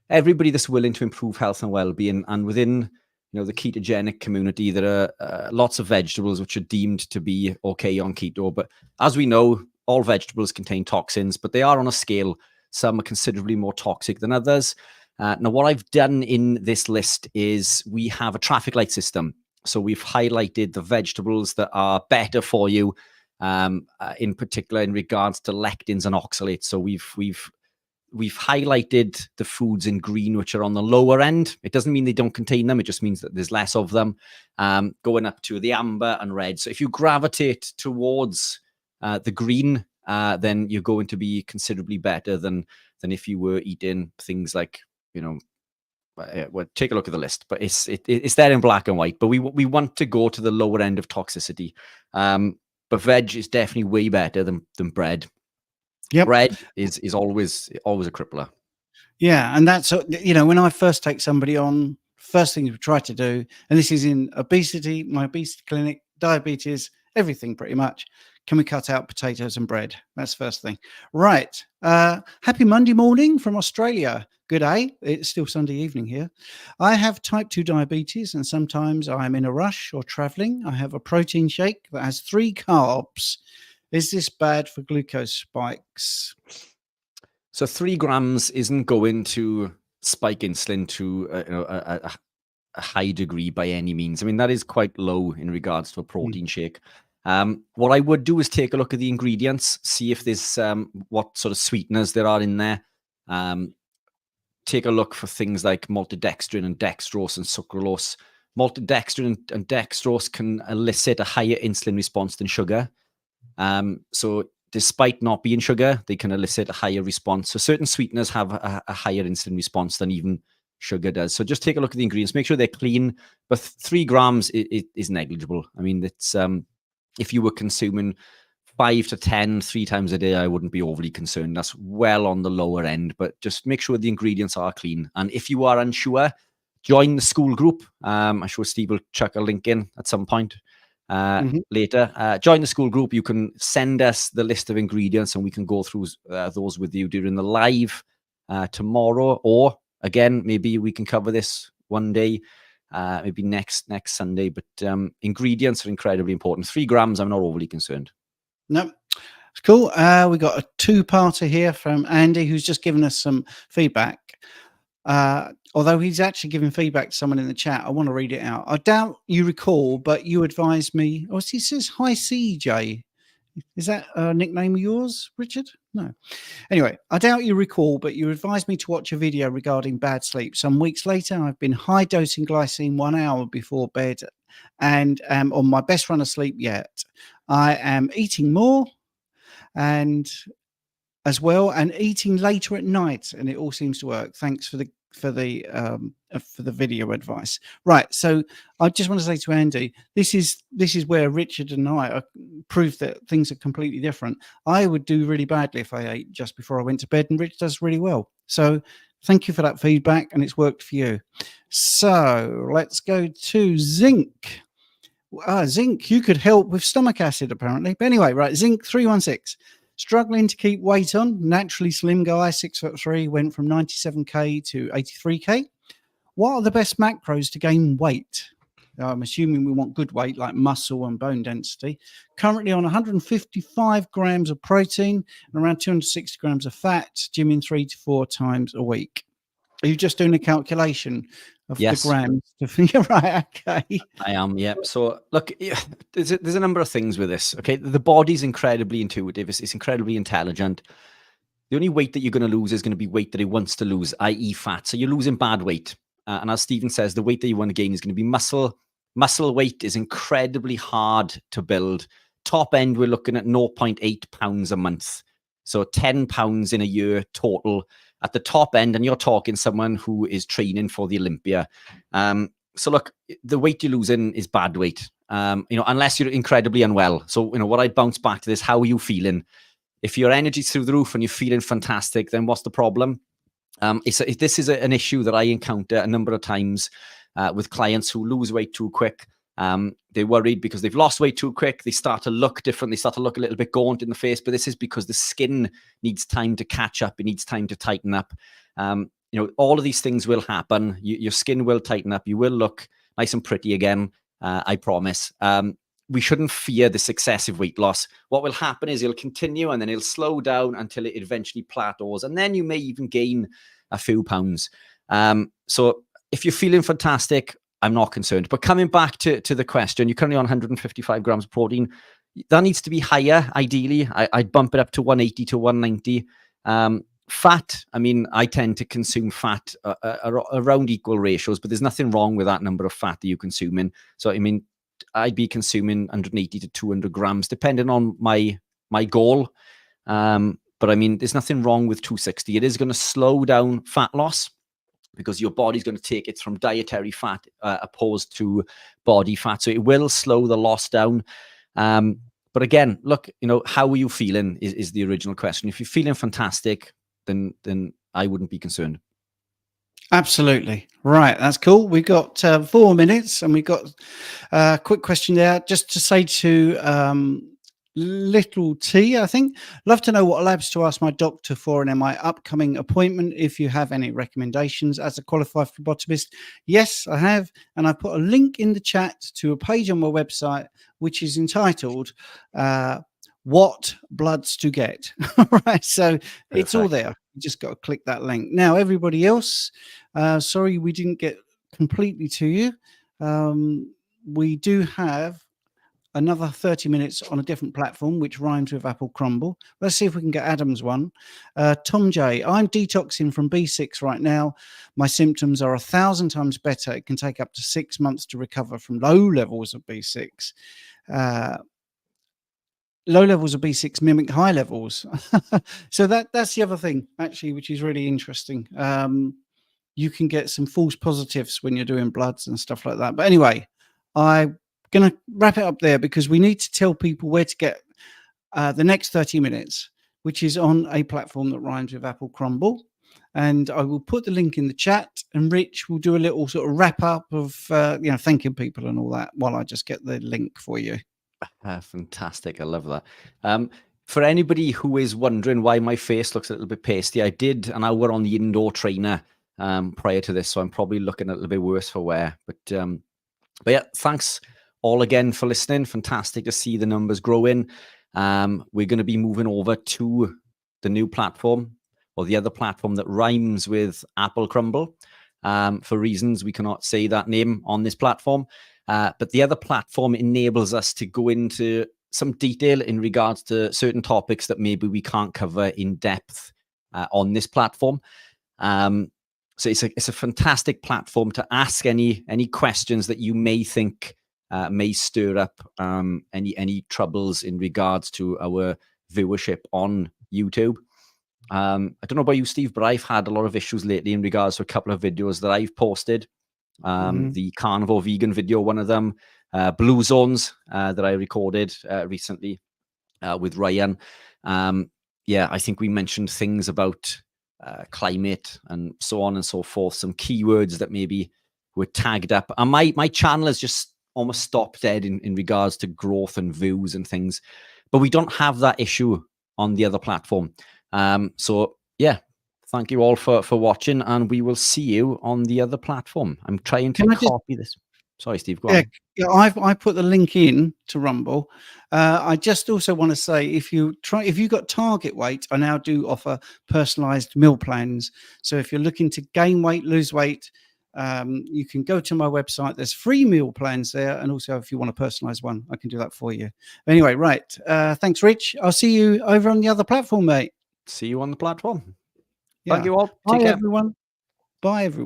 everybody that's willing to improve health and well-being. And within the ketogenic community, there are lots of vegetables which are deemed to be okay on keto. But as we know, all vegetables contain toxins, but they are on a scale. Some are considerably more toxic than others. Now, what I've done in this list is we have a traffic light system. So we've highlighted the vegetables that are better for you, in particular in regards to lectins and oxalates. So we've highlighted the foods in green, which are on the lower end. It doesn't mean they don't contain them. It just means that there's less of them, going up to the amber and red. So if you gravitate towards the green, then you're going to be considerably better than if you were eating things like, well, take a look at the list, but it's there in black and white. But we want to go to the lower end of toxicity. But veg is definitely way better than bread. Yep. Bread is always a crippler. Yeah, and that's when I first take somebody on, first thing we try to do, and this is in obesity, my obesity clinic, diabetes, everything pretty much. Can we cut out potatoes and bread? That's the first thing. Right. Happy Monday morning from Australia. Good day. It's still Sunday evening here. I have type 2 diabetes, and sometimes I'm in a rush or traveling. I have a protein shake that has 3 carbs. Is this bad for glucose spikes? So 3 grams isn't going to spike insulin to a high degree by any means. I mean, that is quite low in regards to a protein shake. What I would do is take a look at the ingredients, see if there's what sort of sweeteners there are in there. Take a look for things like maltodextrin and dextrose and sucralose. Maltodextrin and dextrose can elicit a higher insulin response than sugar. So despite not being sugar, they can elicit a higher response. So certain sweeteners have a higher insulin response than even sugar does. So just take a look at the ingredients, make sure they're clean. But 3 grams is negligible. I mean, it's if you were consuming 5 to 10 3 times a day, I wouldn't be overly concerned. That's well on the lower end, but just make sure the ingredients are clean. And if you are unsure, join the Skool Group. I'm sure Steve will chuck a link in at some point later. Join the Skool Group. You can send us the list of ingredients and we can go through those with you during the live tomorrow, or again, maybe we can cover this one day, maybe next Sunday. But ingredients are incredibly important. 3 grams, I'm not overly concerned. No, it's cool. We got a 2-parter here from Andy, who's just given us some feedback. Although he's actually giving feedback to someone in the chat, I want to read it out. I doubt you recall, but you advised me. Oh, he says, "Hi, CJ." Is that a nickname of yours, Richard? No. Anyway, I doubt you recall, but you advised me to watch a video regarding bad sleep. Some weeks later, I've been high dosing glycine 1 hour before bed and am on my best run of sleep yet. I am eating more and as well and eating later at night, and it all seems to work. Thanks for the video advice. Right, so I just want to say to Andy, this is where Richard and I prove that things are completely different. I would do really badly if I ate just before I went to bed, and Rich does really well. So thank you for that feedback, and it's worked for you. So let's go to Zinc. Zinc, you could help with stomach acid apparently. But anyway, right, Zinc 316. Struggling to keep weight on, naturally slim guy, 6'3", went from 97k to 83k. What are the best macros to gain weight? I'm assuming we want good weight like muscle and bone density. Currently on 155 grams of protein and around 260 grams of fat, gymming 3 to 4 times a week. Are you just doing a calculation of the grams? You're right, okay. I am, yeah. So look, there's a number of things with this, okay? The body's incredibly intuitive. It's incredibly intelligent. The only weight that you're going to lose is going to be weight that it wants to lose, i.e. fat. So you're losing bad weight. And as Stephen says, the weight that you want to gain is going to be muscle. Muscle weight is incredibly hard to build. Top end, we're looking at 0.8 pounds a month. So 10 pounds in a year total at the top end, and you're talking someone who is training for the Olympia. So look, the weight you're losing is bad weight, unless you're incredibly unwell. So, what I'd bounce back to this, how are you feeling? If your energy's through the roof and you're feeling fantastic, then what's the problem? This is an issue that I encounter a number of times with clients who lose weight too quick. They're worried because they've lost weight too quick. They start to look different. They start to look a little bit gaunt in the face, but this is because the skin needs time to catch up. It needs time to tighten up. you know, all of these things will happen. Your skin will tighten up. You will look nice and pretty again. I promise. We shouldn't fear this excessive weight loss. What will happen is it'll continue and then it'll slow down until it eventually plateaus. And then you may even gain a few pounds. So if you're feeling fantastic, I'm not concerned. But coming back to the question, you're currently on 155 grams of protein. That needs to be higher, ideally. I'd bump it up to 180 to 190. Fat, I mean, I tend to consume fat around equal ratios, but there's nothing wrong with that number of fat that you're consuming. So, I mean, I'd be consuming 180 to 200 grams, depending on my goal. But I mean, there's nothing wrong with 260. It is going to slow down fat loss because your body's going to take it from dietary fat opposed to body fat. So it will slow the loss down. But again, look, you know, how are you feeling is the original question. If you're feeling fantastic, then I wouldn't be concerned. Absolutely. Right. That's cool. We've got 4 minutes and we've got a quick question there just to say to Little T, I think. Love to know what labs to ask my doctor for in my upcoming appointment. If you have any recommendations as a qualified phlebotomist. Yes, I have. And I put a link in the chat to a page on my website, which is entitled What Bloods to Get. Right. So it's all there. You just got to click that link. Now, everybody else, sorry, we didn't get completely to you. We do have another 30 minutes on a different platform, which rhymes with apple crumble. Let's see if we can get Adam's one. Tom J, I'm detoxing from B6 right now. My symptoms are 1,000 times better. It can take up to 6 months to recover from low levels of B6. Low levels of B6 mimic high levels. So that's the other thing, actually, which is really interesting. You can get some false positives when you're doing bloods and stuff like that. But anyway, I'm going to wrap it up there because we need to tell people where to get the next 30 minutes, which is on a platform that rhymes with apple crumble. And I will put the link in the chat, and Rich will do a little sort of wrap up of, thanking people and all that while I just get the link for you. Fantastic. I love that. For anybody who is wondering why my face looks a little bit pasty, I did an hour on the indoor trainer prior to this, so I'm probably looking a little bit worse for wear. But yeah, thanks all again for listening. Fantastic to see the numbers growing. We're going to be moving over to the new platform, or the other platform that rhymes with apple crumble. For reasons we cannot say that name on this platform. But the other platform enables us to go into some detail in regards to certain topics that maybe we can't cover in depth on this platform. So it's a fantastic platform to ask any questions that you may think may stir up any troubles in regards to our viewership on YouTube. I don't know about you, Steve, but I've had a lot of issues lately in regards to a couple of videos that I've posted. The carnivore vegan video, one of them, Blue Zones that I recorded recently with Ryan. Yeah, I think we mentioned things about climate and so on and so forth, some keywords that maybe were tagged up. And my channel has just almost stopped dead in regards to growth and views and things. But we don't have that issue on the other platform. So yeah, thank you all for watching, and we will see you on the other platform. I'm trying to copy this. Sorry, Steve, go on. Yeah, I put the link in to Rumble. I just also want to say, if you got target weight, I now do offer personalized meal plans. So if you're looking to gain weight, lose weight, you can go to my website. There's free meal plans there, and also if you want a personalized one, I can do that for you. Anyway, right. Thanks, Rich. I'll see you over on the other platform, mate. See you on the platform. Yeah. Thank you all. Bye, everyone. Bye, everyone.